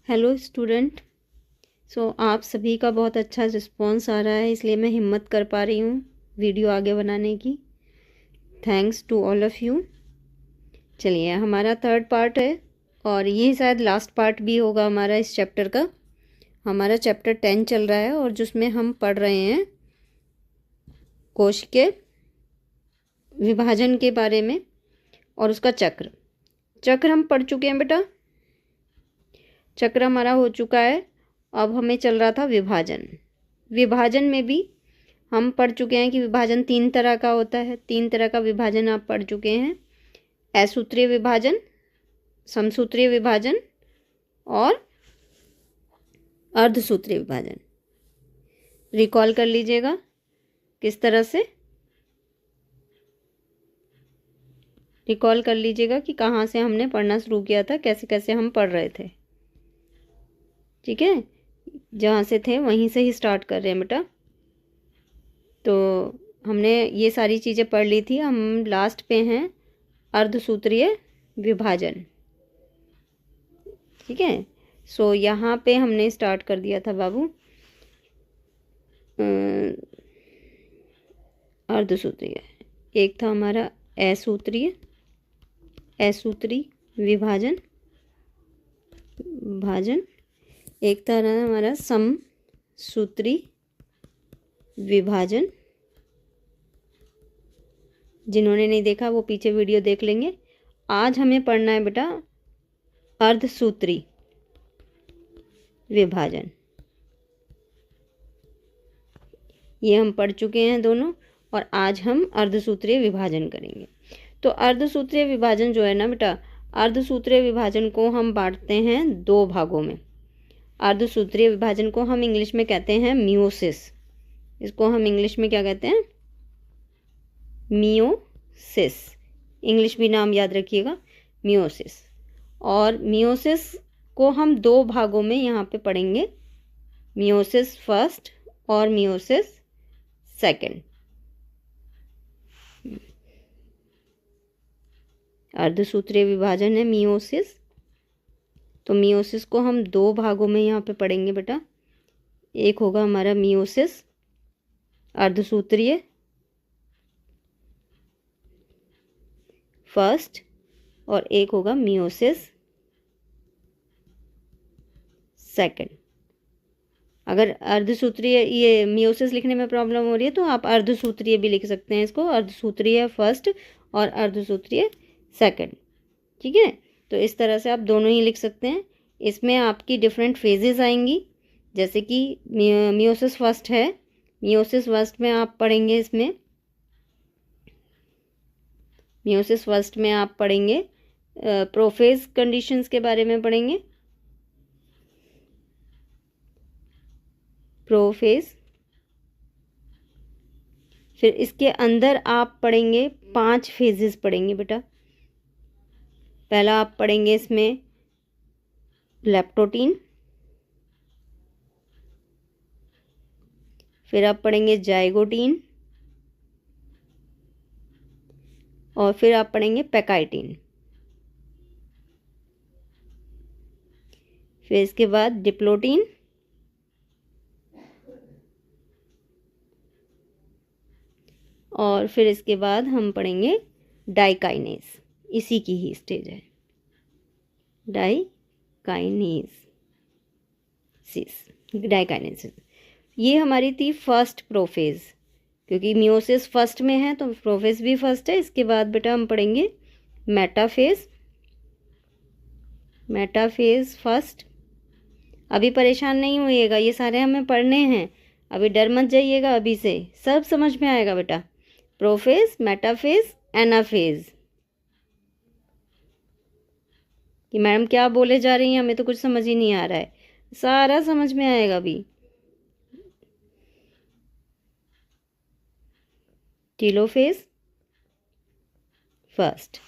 Hello student. आप सभी का बहुत अच्छा रिस्पॉन्स आ रहा है, इसलिए मैं हिम्मत कर पा रही हूँ वीडियो आगे बनाने की। Thanks to all of you. चलिए, हमारा थर्ड पार्ट है और ये शायद लास्ट पार्ट भी होगा हमारा इस चैप्टर का। हमारा चैप्टर 10 चल रहा है और जिसमें हम पढ़ रहे हैं कोश के विभाजन के बारे में और उसका चक्र हम पढ़ चुके हैं बेटा। चक्र हमारा हो चुका है। अब हमें चल रहा था विभाजन में भी हम पढ़ चुके हैं कि विभाजन 3 तरह का होता है। 3 तरह का विभाजन आप पढ़ चुके हैं, असूत्रीय विभाजन, समसूत्रीय विभाजन और अर्धसूत्रीय विभाजन। रिकॉल कर लीजिएगा किस तरह से, रिकॉल कर लीजिएगा कि कहाँ से हमने पढ़ना शुरू किया था, कैसे कैसे हम पढ़ रहे थे। ठीक है, जहाँ से थे वहीं से ही स्टार्ट कर रहे हैं बेटा। तो हमने ये सारी चीज़ें पढ़ ली थी। हम लास्ट पे हैं अर्धसूत्रीय विभाजन। ठीक है, यहाँ पे हमने स्टार्ट कर दिया था बाबू अर्धसूत्रीय। एक था हमारा असूत्रीय विभाजन, एक था हमारा समसूत्री विभाजन। जिन्होंने नहीं देखा वो पीछे वीडियो देख लेंगे। आज हमें पढ़ना है बेटा अर्धसूत्री विभाजन। ये हम पढ़ चुके हैं दोनों और आज हम अर्धसूत्रीय विभाजन करेंगे। तो अर्धसूत्रीय विभाजन जो है ना बेटा, अर्धसूत्रीय विभाजन को हम बांटते हैं 2 भागों में। अर्धसूत्रीय विभाजन को हम इंग्लिश में कहते हैं मियोसिस। इसको हम इंग्लिश में क्या कहते हैं? मियोसिस। इंग्लिश भी नाम याद रखिएगा, मियोसिस। और मियोसिस को हम 2 भागों में यहाँ पे पढ़ेंगे, मियोसिस फर्स्ट और मियोसिस सेकंड। अर्धसूत्रीय विभाजन है मियोसिस। तो मियोसिस को हम 2 भागों में यहाँ पे पढ़ेंगे बेटा। एक होगा हमारा मियोसिस अर्धसूत्रीय फर्स्ट और एक होगा मियोसिस सेकंड। अगर अर्धसूत्रीय ये मियोसिस लिखने में प्रॉब्लम हो रही है तो आप अर्धसूत्रीय भी लिख सकते हैं इसको, अर्धसूत्रीय फर्स्ट और अर्धसूत्रीय सेकंड। ठीक है, तो इस तरह से आप दोनों ही लिख सकते हैं। इसमें आपकी डिफरेंट फेजेस आएंगी, जैसे कि मियोसिस फर्स्ट है। मियोसिस फर्स्ट में आप पढ़ेंगे, इसमें मियोसिस फर्स्ट में आप पढ़ेंगे प्रोफेज कंडीशंस के बारे में पढ़ेंगे। प्रोफेज, फिर इसके अंदर आप पढ़ेंगे 5 फेजेस पढ़ेंगे बेटा। पहला आप पढ़ेंगे इसमें लेप्टोटीन, फिर आप पढ़ेंगे जाइगोटीन और फिर आप पढ़ेंगे पैकाइटीन। फिर इसके बाद डिप्लोटीन और फिर इसके बाद हम पढ़ेंगे डाइकाइनेस। इसी की ही स्टेज है डाइकाइनेसिस। ये हमारी थी फर्स्ट प्रोफेज, क्योंकि मियोसिस फर्स्ट में है तो प्रोफेज भी फर्स्ट है। इसके बाद बेटा हम पढ़ेंगे मेटाफेज फर्स्ट। अभी परेशान नहीं होइएगा, ये सारे हमें पढ़ने हैं, अभी डर मत जाइएगा, अभी से सब समझ में आएगा बेटा। Prophase, metaphase, anaphase. कि मैडम क्या बोले जा रही हैं, हमें तो कुछ समझ ही नहीं आ रहा है। सारा समझ में आएगा अभी। टीलोफेज फर्स्ट,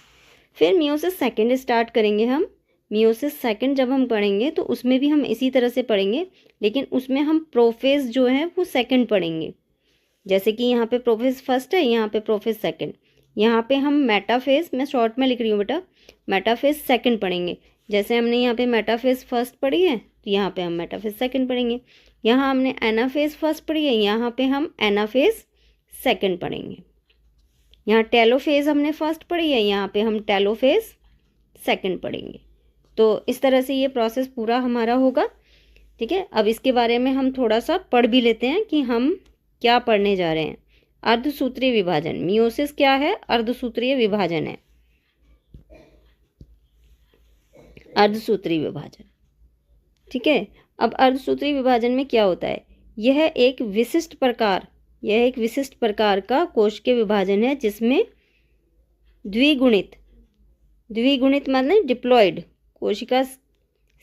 फिर मियोसिस सेकंड स्टार्ट करेंगे हम। मियोसिस सेकंड जब हम पढ़ेंगे तो उसमें भी हम इसी तरह से पढ़ेंगे, लेकिन उसमें हम प्रोफेज जो है वो सेकंड पढ़ेंगे। जैसे कि यहाँ पे प्रोफेज फर्स्ट है, यहाँ पे प्रोफेज सेकंड। यहाँ पे हम मेटाफेज, मैं शॉर्ट में लिख रही हूँ बेटा, मेटाफेज सेकंड पढ़ेंगे। जैसे हमने यहाँ पे मेटाफेज फर्स्ट पढ़ी है तो यहाँ पे हम मेटाफेज सेकंड पढ़ेंगे। यहाँ हमने एनाफेज फर्स्ट पढ़ी है, यहाँ पे हम एनाफेज सेकंड पढ़ेंगे। यहाँ टेलोफेज हमने फर्स्ट पढ़ी है, यहाँ पे हम टेलोफेज सेकंड पढ़ेंगे। तो इस तरह से ये प्रोसेस पूरा हमारा होगा। ठीक है, अब इसके बारे में हम थोड़ा सा पढ़ भी लेते हैं कि हम क्या पढ़ने जा रहे हैं। अर्धसूत्रीय विभाजन, मियोसिस क्या है? अर्धसूत्रीय विभाजन है। अर्धसूत्रीय विभाजन, ठीक है। अब अर्धसूत्रीय विभाजन में क्या होता है? यह एक विशिष्ट प्रकार का कोशिकीय विभाजन है जिसमें द्विगुणित मतलब डिप्लॉयड कोशिका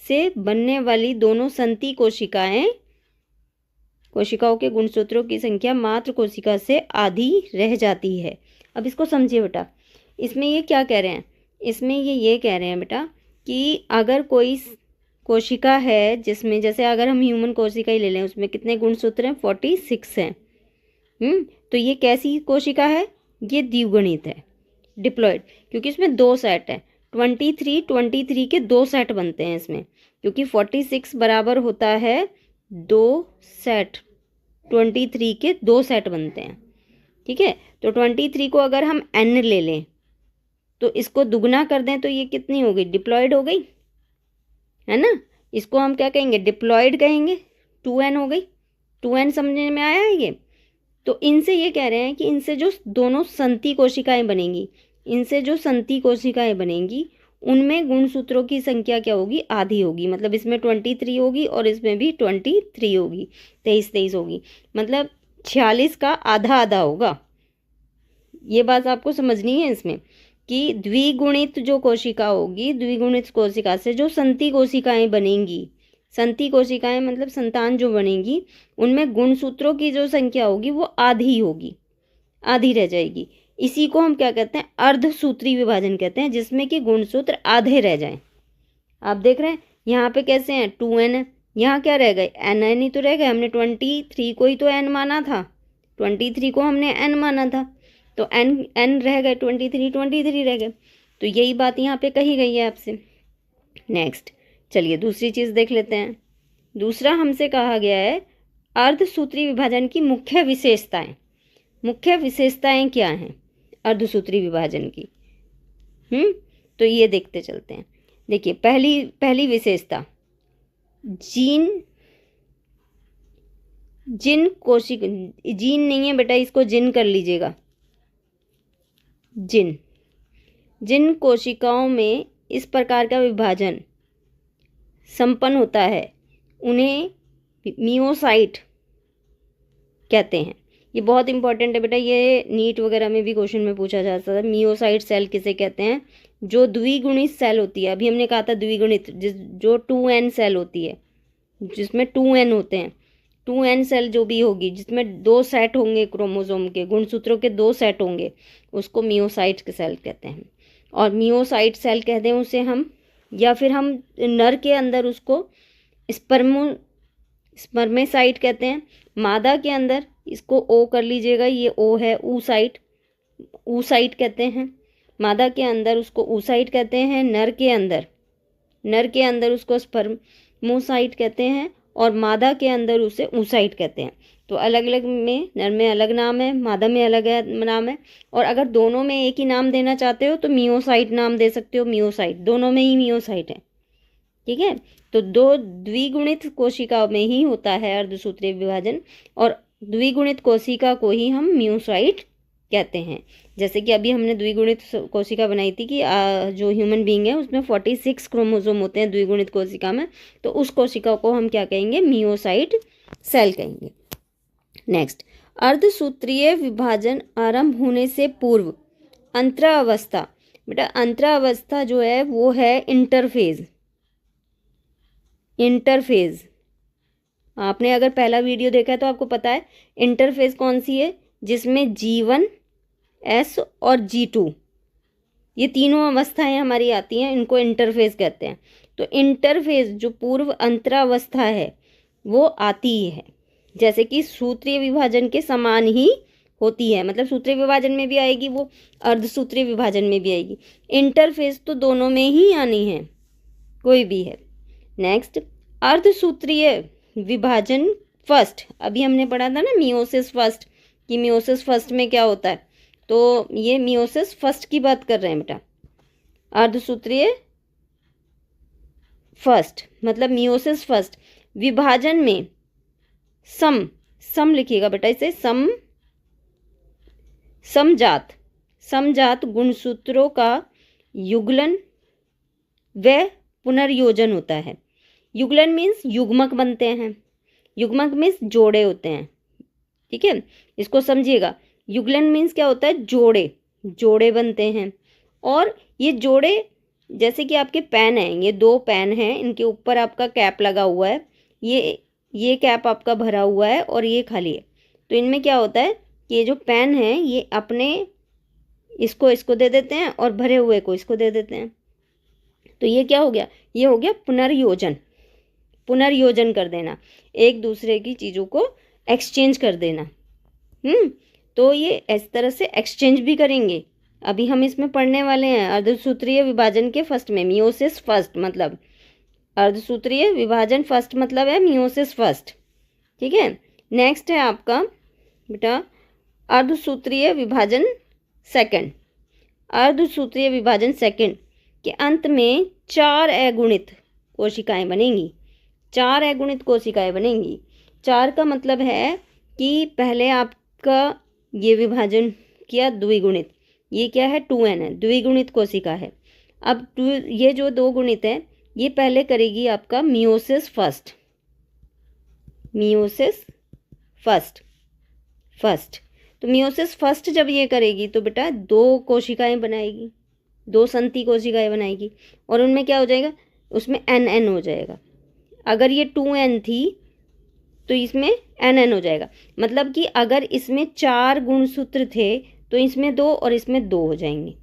से बनने वाली दोनों संति कोशिकाओं के गुणसूत्रों की संख्या मात्र कोशिका से आधी रह जाती है। अब इसको समझिए बेटा, इसमें ये क्या कह रहे हैं? इसमें ये कह रहे हैं बेटा कि अगर कोई कोशिका है जिसमें, जैसे अगर हम ह्यूमन कोशिका ही ले लें, उसमें कितने गुणसूत्र हैं? 46 हैं। तो ये कैसी कोशिका है? ये द्विगुणित है, डिप्लॉयड, क्योंकि इसमें 2 सेट है। 23 के 2 सेट बनते हैं इसमें, क्योंकि 46 बराबर होता है 2 सेट। 23 के 2 सेट बनते हैं। ठीक है, तो 23 को अगर हम n ले लें तो इसको दुगना कर दें तो ये कितनी हो गई? डिप्लॉयड हो गई, है ना। इसको हम क्या कहेंगे? डिप्लॉयड कहेंगे। 2n हो गई। 2n समझने में आया है ये? तो इनसे ये कह रहे हैं कि इनसे जो दोनों संति कोशिकाएं बनेंगी, उनमें गुणसूत्रों की संख्या क्या होगी? आधी होगी। मतलब इसमें 23 होगी और इसमें भी 23 होगी, 23 होगी। मतलब 46 का आधा होगा। ये बात आपको समझनी है इसमें कि द्विगुणित जो कोशिका होगी, द्विगुणित कोशिका से जो संति कोशिकाएं बनेंगी, संति कोशिकाएं मतलब संतान जो बनेंगी, उनमें गुणसूत्रों की जो संख्या होगी वो आधी होगी, आधी रह जाएगी। इसी को हम क्या कहते हैं? अर्धसूत्रीय विभाजन कहते हैं, जिसमें कि गुणसूत्र आधे रह जाएं। आप देख रहे हैं यहाँ पे कैसे हैं? 2n है, यहाँ क्या रह गए? n ही तो रह गए। हमने 23 को ही तो n माना था, 23 को हमने n माना था, तो n रह गए, 23 रह गए। तो यही बात यहाँ पे कही गई है आपसे। नेक्स्ट चलिए दूसरी चीज़ देख लेते हैं। दूसरा हमसे कहा गया है अर्धसूत्रीय विभाजन की मुख्य विशेषताएं। मुख्य विशेषताएं क्या हैं अर्धसूत्रीय विभाजन की? तो ये देखते चलते हैं। देखिए पहली विशेषता, जीन नहीं है बेटा, इसको जिन कर लीजिएगा। जिन कोशिकाओं में इस प्रकार का विभाजन संपन्न होता है उन्हें मियोसाइट कहते हैं। ये बहुत इंपॉर्टेंट है बेटा, ये नीट वगैरह में भी क्वेश्चन में पूछा जा सकता है। मियोसाइट सेल किसे कहते हैं? जो द्विगुणित सेल होती है। अभी हमने कहा था द्विगुणित, जो 2n सेल होती है, जिसमें 2n होते हैं। 2n सेल जो भी होगी, जिसमें 2 सेट होंगे क्रोमोसोम के, गुणसूत्रों के 2 सेट होंगे, उसको मियोसाइट के सेल कहते हैं। और मियोसाइट सेल कहते हैं उसे हम, या फिर हम नर के अंदर उसको स्पर्मेसाइट कहते हैं। मादा के अंदर इसको ओ कर लीजिएगा, ये ओ है, ऊसाइट कहते हैं। मादा के अंदर उसको ऊसाइट कहते हैं। नर के अंदर उसको स्पर्मोसाइट कहते हैं, और मादा के अंदर उसे ऊसाइट कहते हैं। तो अलग अलग में, नर में अलग नाम है, मादा में अलग नाम है। और अगर दोनों में एक ही नाम देना चाहते हो तो मियोसाइट नाम दे सकते हो। मियोसाइट, दोनों में ही मियोसाइट है। ठीक है, तो 2 द्विगुणित कोशिका में ही होता है अर्धसूत्रीय विभाजन, और द्विगुणित कोशिका को ही हम मियोसाइट कहते हैं। जैसे कि अभी हमने द्विगुणित कोशिका बनाई थी कि जो ह्यूमन बीइंग है उसमें 46 क्रोमोसोम होते हैं द्विगुणित कोशिका में, तो उस कोशिका को हम क्या कहेंगे? मियोसाइट सेल कहेंगे। नेक्स्ट, अर्धसूत्रीय विभाजन आरंभ होने से पूर्व अंतरावस्था। बेटा अंतरावस्था जो है वो है इंटरफेज। आपने अगर पहला वीडियो देखा है तो आपको पता है इंटरफेज कौन सी है, जिसमें G1, S और G2 ये तीनों अवस्थाएं हमारी आती हैं, इनको इंटरफेज कहते हैं। तो इंटरफेज जो पूर्व अंतरावस्था है वो आती ही है, जैसे कि सूत्रीय विभाजन के समान ही होती है। मतलब सूत्रीय विभाजन में भी आएगी वो, अर्धसूत्रीय विभाजन में भी आएगी। इंटरफेज तो दोनों में ही आनी है, कोई भी है। नेक्स्ट, अर्धसूत्रीय विभाजन फर्स्ट। अभी हमने पढ़ा था ना मियोसिस फर्स्ट, कि मियोसिस फर्स्ट में क्या होता है, तो ये मियोसिस फर्स्ट की बात कर रहे हैं बेटा। अर्धसूत्रीय फर्स्ट मतलब मियोसिस फर्स्ट विभाजन में सम लिखिएगा बेटा, इसे समजात गुणसूत्रों का युगलन व पुनर्योजन होता है। युगलन मीन्स युग्मक बनते हैं, युग्मक मीन्स जोड़े होते हैं, ठीक है, इसको समझिएगा। युगलन मीन्स क्या होता है, जोड़े बनते हैं। और ये जोड़े जैसे कि आपके पेन हैं, ये 2 पेन हैं, इनके ऊपर आपका कैप लगा हुआ है, ये कैप आपका भरा हुआ है और ये खाली है। तो इनमें क्या होता है कि ये जो पेन है ये अपने इसको दे देते हैं और भरे हुए को इसको दे देते हैं। तो ये क्या हो गया, ये हो गया पुनर्योजन कर देना, एक दूसरे की चीज़ों को एक्सचेंज कर देना। तो ये इस तरह से एक्सचेंज भी करेंगे। अभी हम इसमें पढ़ने वाले हैं अर्धसूत्रीय विभाजन के फर्स्ट में, मियोसिस फर्स्ट मतलब अर्धसूत्रीय विभाजन फर्स्ट मतलब है मियोसिस फर्स्ट, ठीक है। नेक्स्ट है आपका बेटा अर्धसूत्रीय विभाजन सेकंड। अर्धसूत्रीय विभाजन सेकंड के अंत में 4 अगुणित कोशिकाएं बनेंगी। 4 अगुणित कोशिकाएं बनेंगी। 4 का मतलब है कि पहले आपका ये विभाजन किया द्विगुणित, ये क्या है 2n है, द्विगुणित कोशिका है। अब ये जो 2 गुणित है ये पहले करेगी आपका मियोसिस फर्स्ट। तो मियोसिस फर्स्ट जब ये करेगी तो बेटा 2 कोशिकाएं बनाएगी, 2 संति कोशिकाएं बनाएगी और उनमें क्या हो जाएगा, उसमें nn हो जाएगा। अगर ये 2n थी तो इसमें nn हो जाएगा। मतलब कि अगर इसमें 4 गुणसूत्र थे तो इसमें 2 और इसमें 2 हो जाएंगे,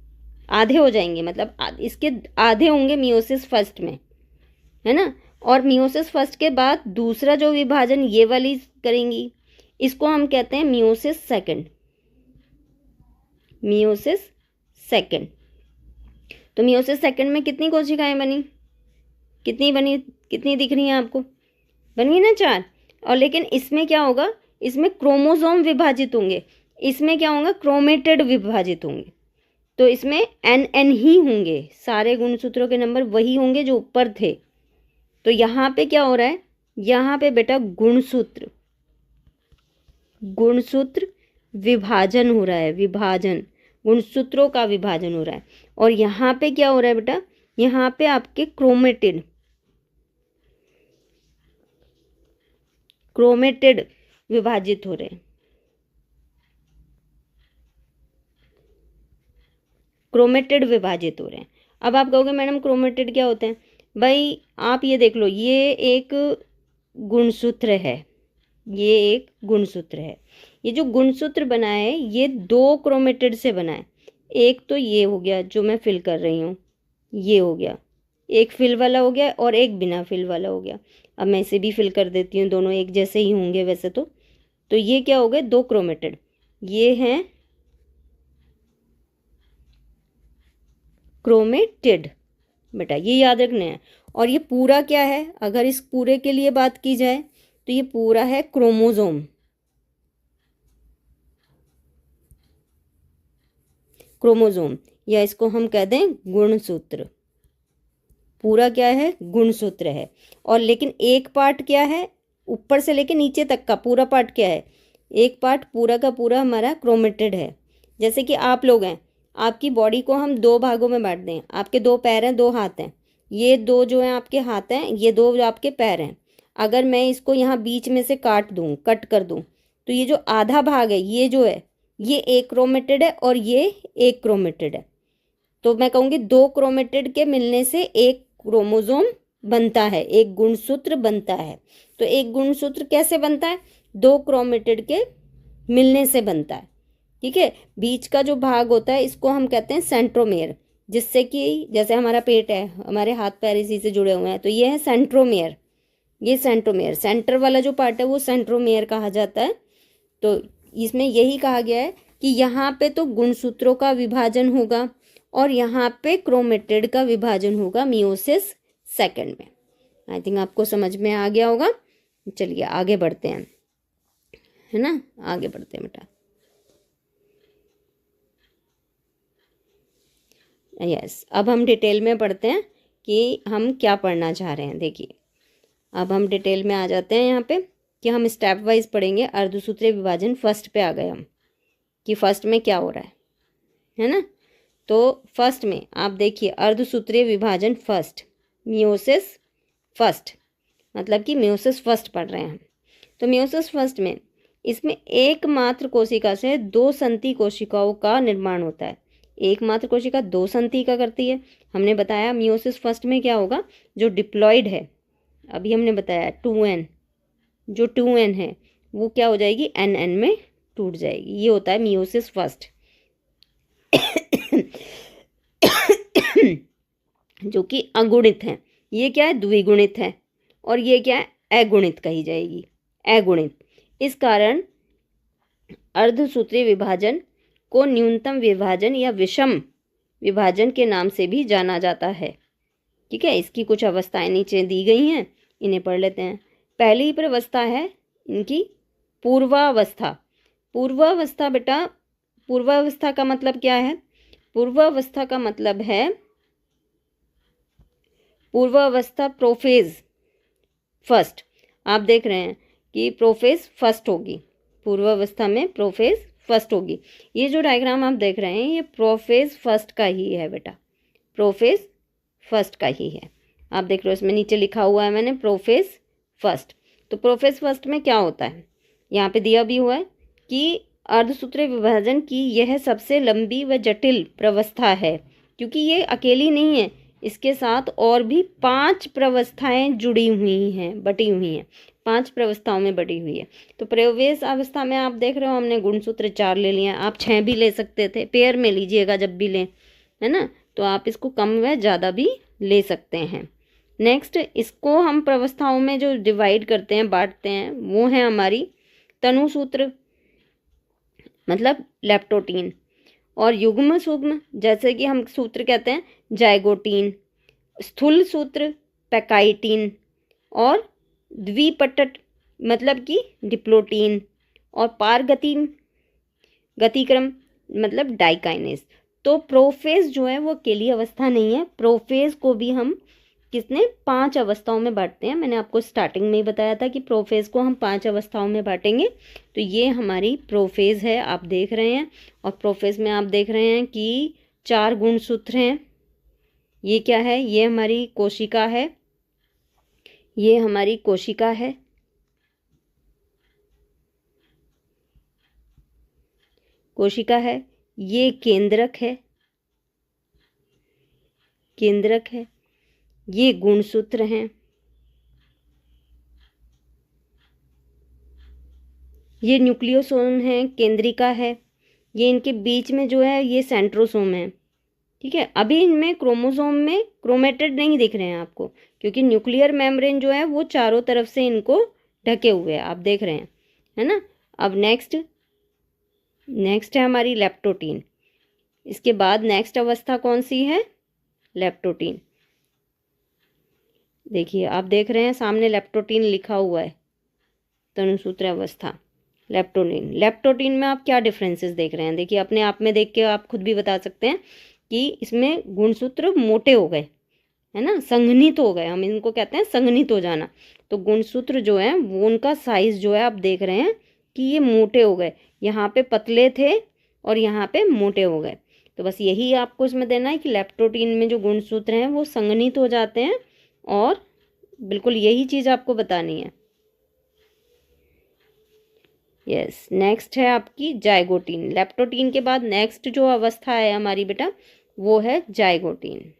आधे हो जाएंगे, मतलब इसके आधे होंगे मियोसिस फर्स्ट में, है ना। और मियोसिस फर्स्ट के बाद दूसरा जो विभाजन ये वाली करेंगी, इसको हम कहते हैं मियोसिस सेकंड। तो मियोसिस सेकंड में कितनी कोशिकाएं बनी, कितनी दिख रही हैं आपको, बनी ना 4। और लेकिन इसमें क्या होगा, इसमें क्रोमोसोम विभाजित होंगे, इसमें क्या होगा, क्रोमेटिड विभाजित होंगे। तो इसमें nn ही होंगे, सारे गुणसूत्रों के नंबर वही होंगे जो ऊपर थे। तो यहाँ पे क्या हो रहा है, यहाँ पे बेटा गुणसूत्र विभाजन हो रहा है, गुणसूत्रों का विभाजन हो रहा है। और यहाँ पे क्या हो रहा है बेटा, यहाँ पे आपके क्रोमेटिड विभाजित हो रहे हैं, क्रोमेटिड विभाजित हो रहे हैं। अब आप कहोगे मैडम क्रोमेटिड क्या होते हैं, भाई आप ये देख लो, ये एक गुणसूत्र है, ये जो गुणसूत्र बना है ये 2 क्रोमेटिड से बना है। एक तो ये हो गया जो मैं फिल कर रही हूँ, ये हो गया, एक फिल वाला हो गया और एक बिना फिल वाला हो गया। अब मैं इसे भी फिल कर देती हूँ, दोनों एक जैसे ही होंगे वैसे तो ये क्या हो गए, 2 क्रोमेटिड, ये हैं क्रोमेटिड बेटा, ये याद रखना है। और ये पूरा क्या है, अगर इस पूरे के लिए बात की जाए तो ये पूरा है क्रोमोसोम, या इसको हम कह दें गुणसूत्र। पूरा क्या है, गुणसूत्र है। और लेकिन एक पार्ट क्या है, ऊपर से लेके नीचे तक का पूरा पार्ट क्या है, एक पार्ट पूरा का पूरा हमारा क्रोमेटिड है। जैसे कि आप लोग हैं, आपकी बॉडी को हम 2 भागों में बांट दें, आपके 2 पैर हैं, 2 हाथ हैं, ये 2 जो हैं आपके हाथ हैं, ये 2 जो आपके पैर हैं। अगर मैं इसको यहाँ बीच में से कट कर दूँ तो ये जो आधा भाग है ये जो है ये एक क्रोमेटिड है और ये एक क्रोमेटिड है। तो मैं कहूँगी 2 क्रोमेटिड के मिलने से एक क्रोमोसोम बनता है, एक गुणसूत्र बनता है। तो एक गुणसूत्र कैसे बनता है, 2 क्रोमेटिड के मिलने से बनता है, ठीक है। बीच का जो भाग होता है इसको हम कहते हैं सेंट्रोमेयर, जिससे कि जैसे हमारा पेट है, हमारे हाथ पैर इसी से जुड़े हुए हैं, तो ये है सेंट्रोमेयर। ये सेंट्रोमेयर, सेंटर वाला जो पार्ट है वो सेंट्रोमेयर कहा जाता है। तो इसमें यही कहा गया है कि यहाँ पे तो गुणसूत्रों का विभाजन होगा और यहाँ पे क्रोमेटिड का विभाजन होगा मियोसिस सेकंड में। आई थिंक आपको समझ में आ गया होगा। चलिए आगे बढ़ते हैं, है ना, आगे बढ़ते हैं बेटा। यस, अब हम डिटेल में पढ़ते हैं कि हम क्या पढ़ना चाह रहे हैं। देखिए अब हम डिटेल में आ जाते हैं यहाँ पे कि हम स्टेप वाइज पढ़ेंगे। अर्धसूत्रीय विभाजन फर्स्ट पे आ गए हम कि फर्स्ट में क्या हो रहा है ना। तो फर्स्ट में आप देखिए अर्धसूत्रीय विभाजन फर्स्ट, मियोसिस फर्स्ट, मतलब कि मियोसिस फर्स्ट पढ़ रहे हैं हम। तो मियोसिस फर्स्ट में इसमें एकमात्र कोशिका से दो संति कोशिकाओं का निर्माण होता है। एकमात्र कोशिका दो संति का करती है। हमने बताया मियोसिस फर्स्ट में क्या होगा, जो डिप्लॉइड है, अभी हमने बताया 2n, जो 2n है वो क्या हो जाएगी, nn में टूट जाएगी। ये होता है मियोसिस फर्स्ट जो कि अगुणित है। ये क्या है, द्विगुणित है, और ये क्या है, अगुणित कही जाएगी, अगुणित। इस कारण अर्धसूत्रीय विभाजन को न्यूनतम विभाजन या विषम विभाजन के नाम से भी जाना जाता है। ठीक है, इसकी कुछ अवस्थाएं नीचे दी गई हैं, इन्हें पढ़ लेते हैं। पहली प्रवस्था है इनकी पूर्वावस्था। पूर्वावस्था बेटा, पूर्वावस्था का मतलब क्या है, पूर्वावस्था का मतलब है पूर्वावस्था प्रोफेज फर्स्ट। आप देख रहे हैं कि प्रोफेज फर्स्ट होगी, पूर्वावस्था में प्रोफेज फर्स्ट होगी। ये जो डायग्राम आप देख रहे हैं ये प्रोफेज फर्स्ट का ही है बेटा, प्रोफेज फर्स्ट का ही है। आप देख रहे हो इसमें नीचे लिखा हुआ है मैंने प्रोफेज फर्स्ट। तो प्रोफेज फर्स्ट में क्या होता है, यहाँ पे दिया भी हुआ है कि अर्धसूत्रीय विभाजन की यह सबसे लंबी व जटिल प्रवस्था है, क्योंकि ये अकेली नहीं है, इसके साथ और भी 5 प्रवस्थाएं जुड़ी हुई हैं, बटी हुई हैं, 5 प्रवस्थाओं में बटी हुई है। तो प्रवेश अवस्था में आप देख रहे हो हमने गुणसूत्र 4 ले लिए, आप 6 भी ले सकते थे, पेयर में लीजिएगा जब भी लें, है ना। तो आप इसको कम व ज़्यादा भी ले सकते हैं। नेक्स्ट, इसको हम प्रवस्थाओं में जो डिवाइड करते हैं, बांटते हैं, वो है हमारी तनुसूत्र मतलब लेप्टोटीन, और युग्म सूक्ष्म जैसे कि हम सूत्र कहते हैं जाइगोटीन, स्थूल सूत्र पैकाइटीन, और द्विपटट मतलब कि डिप्लोटीन, और पारगतिन गतिक्रम मतलब डाइकाइनेस। तो प्रोफेज जो है वो अकेली अवस्था नहीं है, प्रोफेज को भी हम किसने 5 अवस्थाओं में बांटते हैं। मैंने आपको स्टार्टिंग में ही बताया था कि प्रोफेज को हम 5 अवस्थाओं में बांटेंगे। तो ये हमारी प्रोफेज है, आप देख रहे हैं। और प्रोफेज में आप देख रहे हैं कि 4 गुणसूत्र हैं। ये क्या है, ये हमारी कोशिका है, ये हमारी कोशिका है, कोशिका है, ये केंद्रक है, केंद्रक है, ये गुणसूत्र हैं, ये न्यूक्लियोसोम है, केंद्रिका है, ये इनके बीच में जो है ये सेंट्रोसोम है। ठीक है, अभी इनमें क्रोमोसोम में क्रोमेटेड नहीं दिख रहे हैं आपको, क्योंकि न्यूक्लियर मेम्ब्रेन जो है वो चारों तरफ से इनको ढके हुए हैं, आप देख रहे हैं, है ना। अब नेक्स्ट है हमारी लेप्टोटीन। इसके बाद नेक्स्ट अवस्था कौन सी है, लेप्टोटीन। देखिए आप देख रहे हैं सामने लेप्टोटीन लिखा हुआ है, तनुसूत्र अवस्था लेप्टोटीन। लेप्टोटीन में आप क्या डिफरेंसेस देख रहे हैं, देखिए अपने आप में देख के आप खुद भी बता सकते हैं कि इसमें गुणसूत्र मोटे हो गए, है ना, संघनित हो गए, हम इनको कहते हैं संघनित हो जाना। तो गुणसूत्र जो है वो उनका साइज जो है आप देख रहे हैं कि ये मोटे हो गए, यहाँ पे पतले थे और यहाँ पे मोटे हो गए। तो बस यही आपको इसमें देना है कि लेप्टोटीन में जो गुणसूत्र हैं वो संघनित हो जाते हैं, और बिल्कुल यही चीज़ आपको बतानी है। यस, नेक्स्ट है आपकी जाइगोटीन। लेप्टोटीन के बाद नेक्स्ट जो अवस्था है हमारी बेटा वो है जाइगोटीन।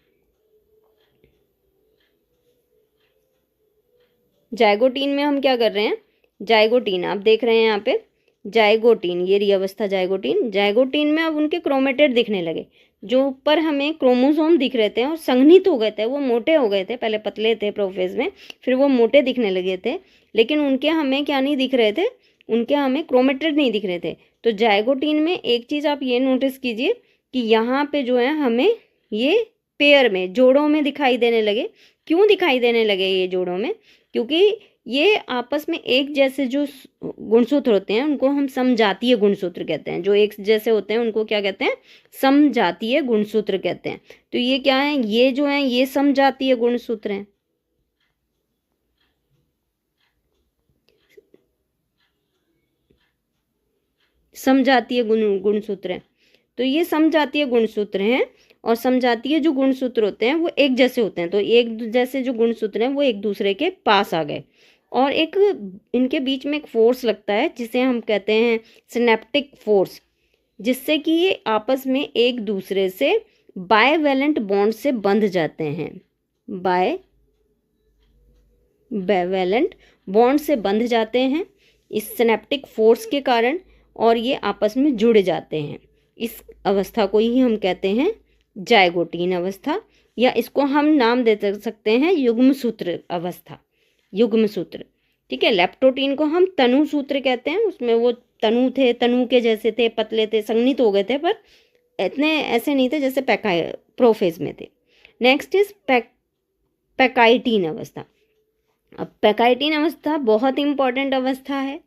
जाइगोटीन में हम क्या कर रहे हैं, जाइगोटीन आप देख रहे हैं यहाँ पे, जाइगोटीन ये रही अवस्था जाइगोटीन। जाइगोटीन में अब उनके क्रोमेटेड दिखने लगे, जो ऊपर हमें क्रोमोसोम दिख रहे थे और संघनित हो गए थे, वो मोटे हो गए थे, पहले पतले थे प्रोफेज में, फिर वो मोटे दिखने लगे थे, लेकिन उनके हमें क्या नहीं दिख रहे थे, उनके हमें क्रोमेटेड नहीं दिख रहे थे। तो जाइगोटीन में एक चीज़ आप ये नोटिस कीजिए कि यहाँ पे जो है हमें ये पेयर में, जोड़ों में दिखाई देने लगे, क्यों दिखाई देने लगे ये जोड़ों में? क्योंकि ये आपस में एक जैसे जो गुणसूत्र होते हैं उनको हम समजातीय गुणसूत्र कहते हैं। जो एक जैसे होते हैं उनको क्या कहते हैं? समजातीय गुणसूत्र कहते हैं। तो ये क्या है? ये जो है ये समजातीय गुणसूत्र हैं। समजातीय गुणसूत्र हैं। तो ये समजातीय गुणसूत्र हैं और समजातीय जो गुणसूत्र होते हैं वो एक जैसे होते हैं। तो एक जैसे जो गुणसूत्र हैं वो एक दूसरे के पास आ गए और एक इनके बीच में एक फोर्स लगता है जिसे हम कहते हैं सिनेप्टिक फोर्स, जिससे कि ये आपस में एक दूसरे से बायवैलेंट बॉन्ड से बंध जाते हैं। बायवैलेंट बॉन्ड से बंध जाते हैं इस सिनेप्टिक फोर्स के कारण और ये आपस में जुड़ जाते हैं। इस अवस्था को ही हम कहते हैं जाइगोटीन अवस्था, या इसको हम नाम दे सकते हैं युग्म सूत्र अवस्था, युग्म सूत्र। ठीक है, लेप्टोटीन को हम तनु सूत्र कहते हैं। उसमें वो तनु थे, तनु के जैसे थे, पतले थे, संघनित हो गए थे, पर इतने ऐसे नहीं थे जैसे प्रोफेज में थे। नेक्स्ट इज पैकाइटीन अवस्था। अब पैकाइटीन अवस्था बहुत इंपॉर्टेंट अवस्था है।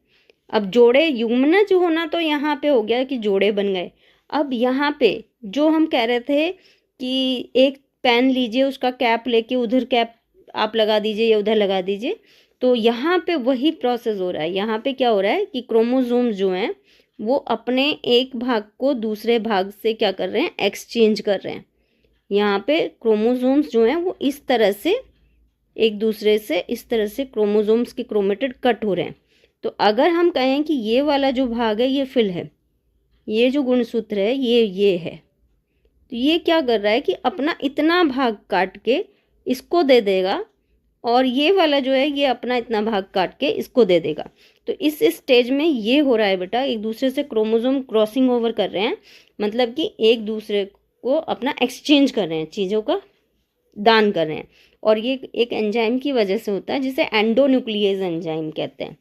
अब जोड़े युग्मन जो होना तो यहाँ पे हो गया कि जोड़े बन गए। अब यहाँ पे जो हम कह रहे थे कि एक पेन लीजिए, उसका कैप लेके उधर कैप आप लगा दीजिए या उधर लगा दीजिए, तो यहाँ पे वही प्रोसेस हो रहा है। यहाँ पे क्या हो रहा है कि क्रोमोसोम्स जो हैं वो अपने एक भाग को दूसरे भाग से क्या कर रहे हैं? एक्सचेंज कर रहे हैं। यहाँ पे क्रोमोसोम्स जो हैं वो इस तरह से एक दूसरे से इस तरह से क्रोमोसोम्स के क्रोमेटिड कट हो रहे हैं। तो अगर हम कहें कि ये वाला जो भाग है ये फिल है, ये जो गुणसूत्र है ये है, तो ये क्या कर रहा है कि अपना इतना भाग काट के इसको दे देगा और ये वाला जो है ये अपना इतना भाग काट के इसको दे देगा। तो इस स्टेज में ये हो रहा है बेटा, एक दूसरे से क्रोमोसोम क्रॉसिंग ओवर कर रहे हैं, मतलब कि एक दूसरे को अपना एक्सचेंज कर रहे हैं, चीज़ों का दान कर रहे हैं। और ये एक एंजाइम की वजह से होता है जिसे एंडोन्यूक्लियेज एंजाइम कहते हैं।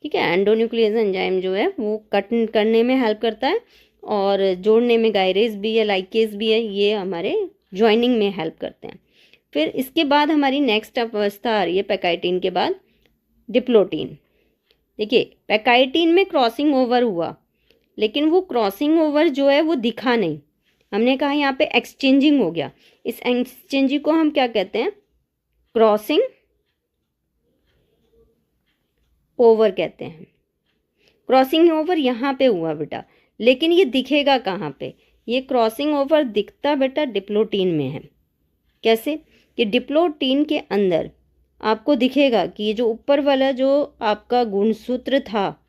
ठीक है, एंडोन्यूक्लियेज एंजाइम जो है वो कट करने में हेल्प करता है और जोड़ने में गायरेज भी है, लाइकेज भी है, ये हमारे ज्वाइनिंग में हेल्प करते हैं। फिर इसके बाद हमारी नेक्स्ट अवस्था आ रही है पैकाइटीन के बाद डिप्लोटीन। देखिए, पैकाइटीन में क्रॉसिंग ओवर हुआ, लेकिन वो क्रॉसिंग ओवर जो है वो दिखा नहीं। हमने कहा यहाँ पे एक्सचेंजिंग हो गया। इस एक्सचेंजिंग को हम क्या कहते हैं? क्रॉसिंग ओवर कहते हैं। क्रॉसिंग ओवर यहाँ पे हुआ बेटा, लेकिन ये दिखेगा कहाँ पे? ये क्रॉसिंग ओवर दिखता बेटा डिप्लोटीन में है। कैसे? कि डिप्लोटीन के अंदर आपको दिखेगा कि ये जो ऊपर वाला जो आपका गुणसूत्र था,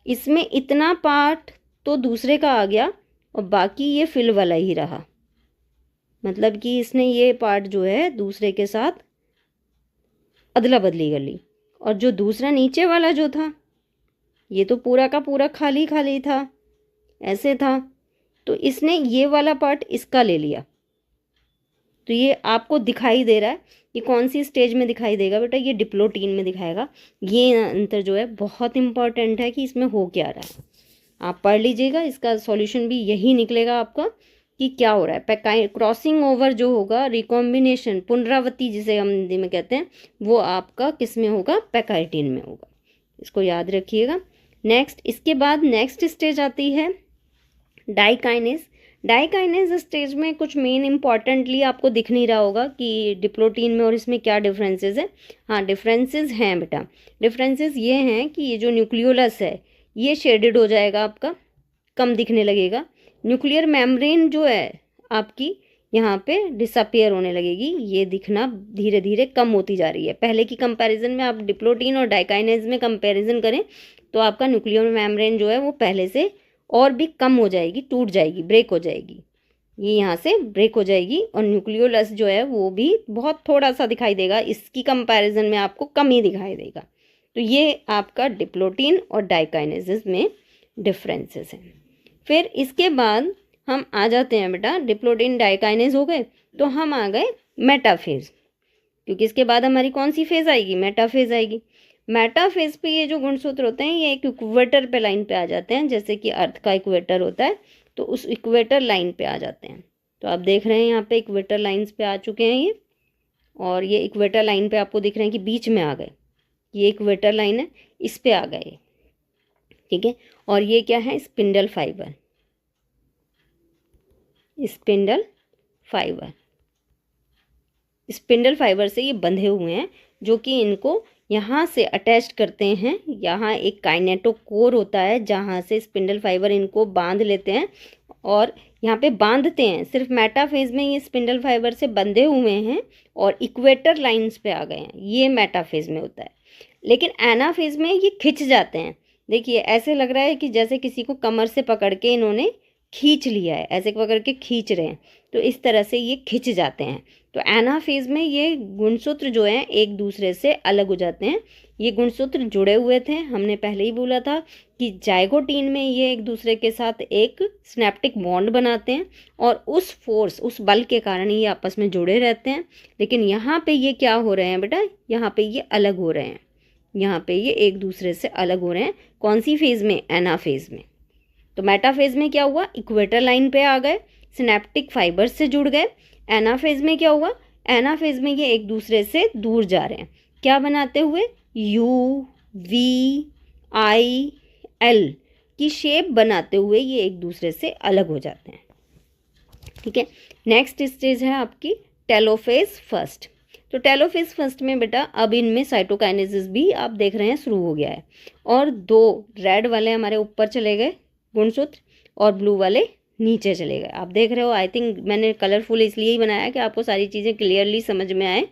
इसमें इतना पार्ट तो दूसरे का आ गया और बाकी ये फिल वाला ही रहा। मतलब कि इसने ये पार्ट जो है दूसरे के साथ अदला बदली कर ली, और जो दूसरा नीचे वाला जो था ये तो पूरा का पूरा खाली खाली था, ऐसे था, तो इसने ये वाला पार्ट इसका ले लिया। तो ये आपको दिखाई दे रहा है, ये कौन सी स्टेज में दिखाई देगा बेटा? ये डिप्लोटीन में दिखाएगा। ये अंतर जो है बहुत इंपॉर्टेंट है कि इसमें हो क्या रहा है। आप पढ़ लीजिएगा, इसका सॉल्यूशन भी यही निकलेगा आपका कि क्या हो रहा है। क्रॉसिंग ओवर जो होगा, रिकॉम्बिनेशन, पुनरावृत्ति जिसे हम हिंदी में कहते हैं, वो आपका किस में होगा? पैकाइटीन में होगा। इसको याद रखिएगा। नेक्स्ट, इसके बाद नेक्स्ट स्टेज आती है डाइकाइनेज। डाइकाइनेज स्टेज में कुछ मेन इंपॉर्टेंटली आपको दिख नहीं रहा होगा कि डिप्लोटीन में और इसमें क्या डिफरेंसेस है। हाँ, डिफरेंसेस हैं बेटा। डिफरेंसेस ये हैं कि ये जो न्यूक्लियोलस है ये शेडेड हो जाएगा, आपका कम दिखने लगेगा। न्यूक्लियर मेम्ब्रेन जो है आपकी यहाँ पे डिसअपियर होने लगेगी, ये दिखना धीरे धीरे कम होती जा रही है। पहले की कंपैरिजन में आप डिप्लोटीन और डाइकाइनेज में कंपैरिजन करें तो आपका न्यूक्लियर मेम्ब्रेन जो है वो पहले से और भी कम हो जाएगी, टूट जाएगी, ब्रेक हो जाएगी, ये यहाँ से ब्रेक हो जाएगी। और न्यूक्लियोलस जो है वो भी बहुत थोड़ा सा दिखाई देगा, इसकी कंपैरिजन में आपको कम ही दिखाई देगा। तो ये आपका डिप्लोटीन और डाइकाइनेसिस में डिफरेंसेस हैं। फिर इसके बाद हम आ जाते हैं बेटा, डिप्लोटीन डाइकाइनेज हो गए तो हम आ गए मेटाफेज, क्योंकि इसके बाद हमारी कौन सी फेज आएगी? मेटाफेज आएगी। मेटाफेज पे ये जो गुणसूत्र होते हैं ये एक इक्वेटर पे लाइन पे आ जाते हैं, जैसे कि अर्थ का इक्वेटर होता है, तो उस इक्वेटर लाइन पे आ जाते हैं। तो आप देख रहे हैं यहाँ पे इक्वेटर लाइंस पे आ चुके हैं ये, और ये इक्वेटर लाइन पे आपको दिख रहे हैं कि बीच में आ गए, ये इक्वेटर लाइन है, इस पे आ गए, ठीक है। और ये क्या है, spindle fibre, spindle fibre, spindle fibre से ये बंधे हुए हैं, जो कि इनको यहाँ से अटैच करते हैं। यहाँ एक काइनेटोकोर होता है जहाँ से स्पिंडल फाइबर इनको बांध लेते हैं और यहाँ पे बांधते हैं। सिर्फ मेटाफेज में ये स्पिंडल फाइबर से बंधे हुए हैं और इक्वेटर लाइंस पे आ गए हैं, ये मेटाफेज में होता है। लेकिन एनाफेज में ये खिंच जाते हैं। देखिए ऐसे लग रहा है कि जैसे किसी को कमर से पकड़ के इन्होंने खींच लिया है, ऐसे पकड़ के खींच रहे हैं, तो इस तरह से ये खिंच जाते हैं। तो एनाफेज में ये गुणसूत्र जो हैं एक दूसरे से अलग हो जाते हैं। ये गुणसूत्र जुड़े हुए थे, हमने पहले ही बोला था कि जाइगोटीन में ये एक दूसरे के साथ एक सिनेप्टिक बॉन्ड बनाते हैं और उस फोर्स, उस बल के कारण ये आपस में जुड़े रहते हैं। लेकिन यहाँ पे ये क्या हो रहे हैं बेटा, यहाँ पे ये अलग हो रहे हैं, यहाँ पे ये एक दूसरे से अलग हो रहे हैं। कौन सी फेज में, एनाफेज में। तो मेटाफेज में क्या हुआ, इक्वेटर लाइन पे आ गए, सिनेप्टिक फाइबर से जुड़ गए। एनाफेज में क्या हुआ, एनाफेज में ये एक दूसरे से दूर जा रहे हैं, क्या बनाते हुए, यू वी आई एल की शेप बनाते हुए ये एक दूसरे से अलग हो जाते हैं, ठीक है। नेक्स्ट स्टेज है आपकी टेलोफेज फर्स्ट। तो टेलोफेज फर्स्ट में बेटा अब इनमें साइटोकाइनेसिस भी आप देख रहे हैं शुरू हो गया है, और दो रेड वाले हमारे ऊपर चले गए गुणसूत्र और ब्लू वाले नीचे चले गए। आप देख रहे हो, आई थिंक मैंने कलरफुल इसलिए ही बनाया कि आपको सारी चीज़ें क्लियरली समझ में आए,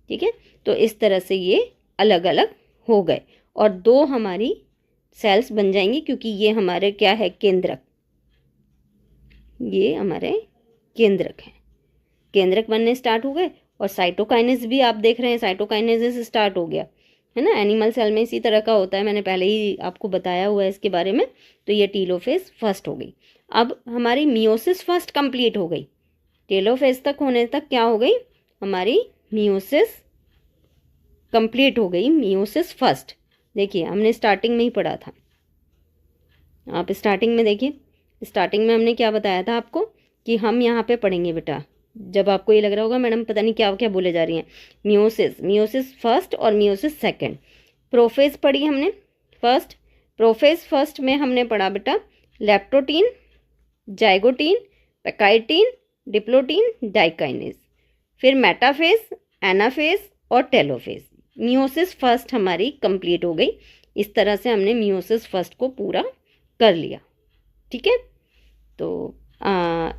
ठीक है। तो इस तरह से ये अलग अलग हो गए और दो हमारी सेल्स बन जाएंगी, क्योंकि ये हमारे क्या है, केंद्रक, ये हमारे केंद्रक हैं। केंद्रक बनने स्टार्ट हो गए और साइटोकाइनेसिस भी आप देख रहे हैं, साइटोकाइनेसिस स्टार्ट हो गया है ना। एनिमल सेल में इसी तरह का होता है, मैंने पहले ही आपको बताया हुआ है इसके बारे में। तो ये टेलोफेज फर्स्ट हो गई। अब हमारी मियोसिस फर्स्ट कंप्लीट हो गई, टेलोफेज तक होने तक क्या हो गई, हमारी मियोसिस कंप्लीट हो गई, मियोसिस फर्स्ट। देखिए हमने स्टार्टिंग में ही पढ़ा था, आप स्टार्टिंग में देखिए, स्टार्टिंग में हमने क्या बताया था आपको कि हम यहाँ पे पढ़ेंगे बेटा। जब आपको ये लग रहा होगा मैडम पता नहीं क्या क्या बोले जा रही हैं, मियोसिस, मियोसिस फर्स्ट और मियोसिस सेकंड। प्रोफेज पढ़ी हमने फर्स्ट, प्रोफेज फर्स्ट में हमने पढ़ा बेटा लेप्टोटीन, जाइगोटीन, पैकाइटीन, डिप्लोटीन, डाइकाइनेज। फिर मेटाफेज, एनाफेज और टेलोफेज। मियोसिस फर्स्ट हमारी कंप्लीट हो गई। इस तरह से हमने मियोसिस फर्स्ट को पूरा कर लिया, ठीक है। तो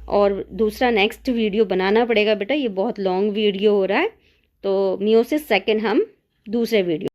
और दूसरा नेक्स्ट वीडियो बनाना पड़ेगा बेटा, ये बहुत लॉन्ग वीडियो हो रहा है। तो मियोसिस सेकंड हम दूसरे वीडियो